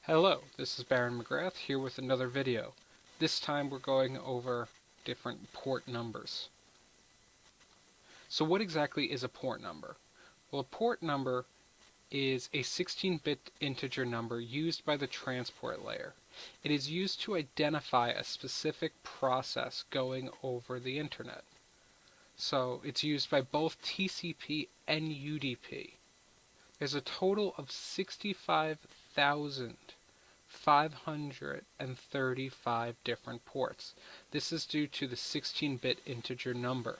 Hello, this is Baron McGrath here with another video. This time we're going over different port numbers. So what exactly is a port number? Well, a port number is a 16-bit integer number used by the transport layer. It is used to identify a specific process going over the internet. So it's used by both TCP and UDP. There's a total of 65,535 different ports. This is due to the 16-bit integer number.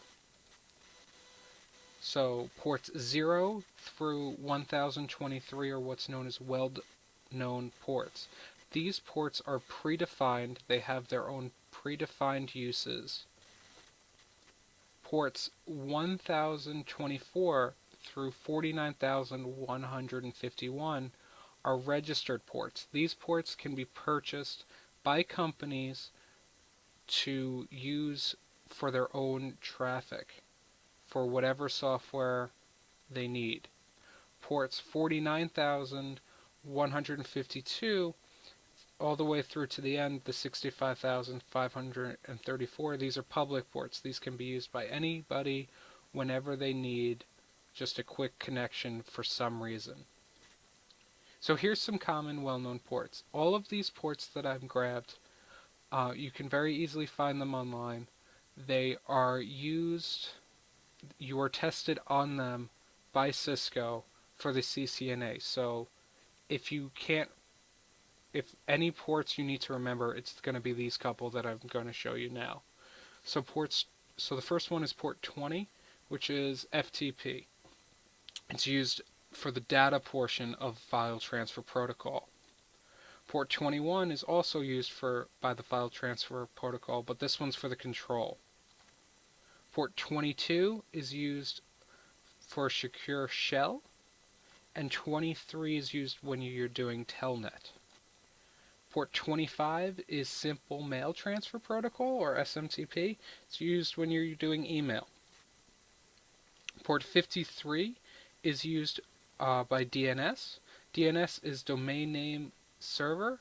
So ports 0 through 1023 are what's known as well-known ports. These ports are predefined. They have their own predefined uses. Ports 1024 through 49,151 are registered ports. These ports can be purchased by companies to use for their own traffic, for whatever software they need. Ports 49,152 all the way through to the end, the 65,534, these are public ports. These can be used by anybody whenever they need just a quick connection for some reason. So here's some common well-known ports. All of these ports that I've grabbed, you can very easily find them online. They are used, you are tested on them by Cisco for the CCNA. So if any ports you need to remember, it's going to be these couple that I'm going to show you now. So the first one is port 20, which is FTP. It's used for the data portion of file transfer protocol. Port 21 is also used by the file transfer protocol, but this one's for the control. Port 22 is used for secure shell, and 23 is used when you're doing telnet. Port 25 is simple mail transfer protocol, or SMTP. It's used when you're doing email. Port 53 is used by DNS. DNS is domain name server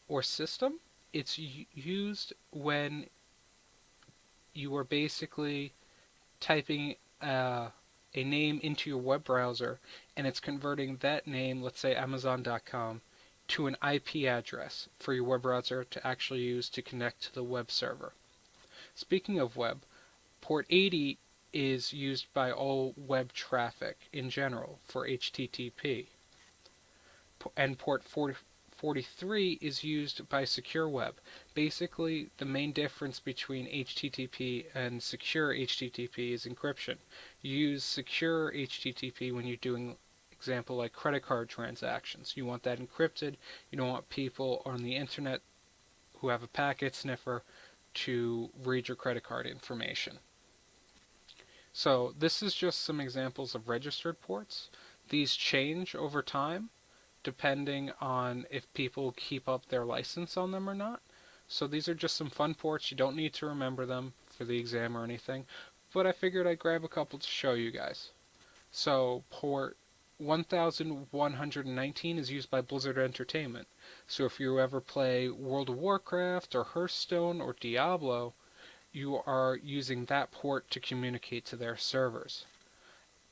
or system. It's used when you are basically typing a name into your web browser and it's converting that name, let's say Amazon.com, to an IP address for your web browser to actually use to connect to the web server. Speaking of web, port 80 is used by all web traffic in general for HTTP. And port 43 is used by secure web. Basically, the main difference between HTTP and secure HTTP is encryption. You use secure HTTP when you're doing, example, like credit card transactions. You want that encrypted. You don't want people on the internet who have a packet sniffer to read your credit card information. So this is just some examples of registered ports. These change over time depending on if people keep up their license on them or not. So these are just some fun ports. You don't need to remember them for the exam or anything, but I figured I'd grab a couple to show you guys. So port 1119 is used by Blizzard Entertainment. So if you ever play World of Warcraft or Hearthstone or Diablo, you are using that port to communicate to their servers.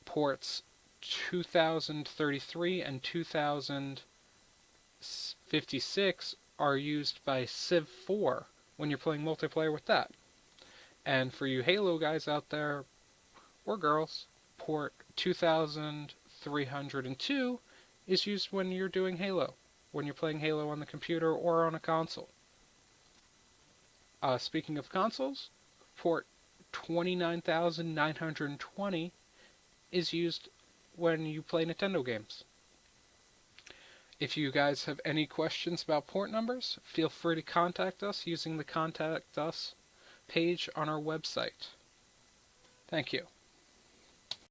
Ports 2033 and 2056 are used by Civ 4 when you're playing multiplayer with that. And for you Halo guys out there, or girls, port 2302 is used when you're doing Halo, when you're playing Halo on the computer or on a console. Speaking of consoles, port 29920 is used when you play Nintendo games. If you guys have any questions about port numbers, feel free to contact us using the Contact Us page on our website. Thank you.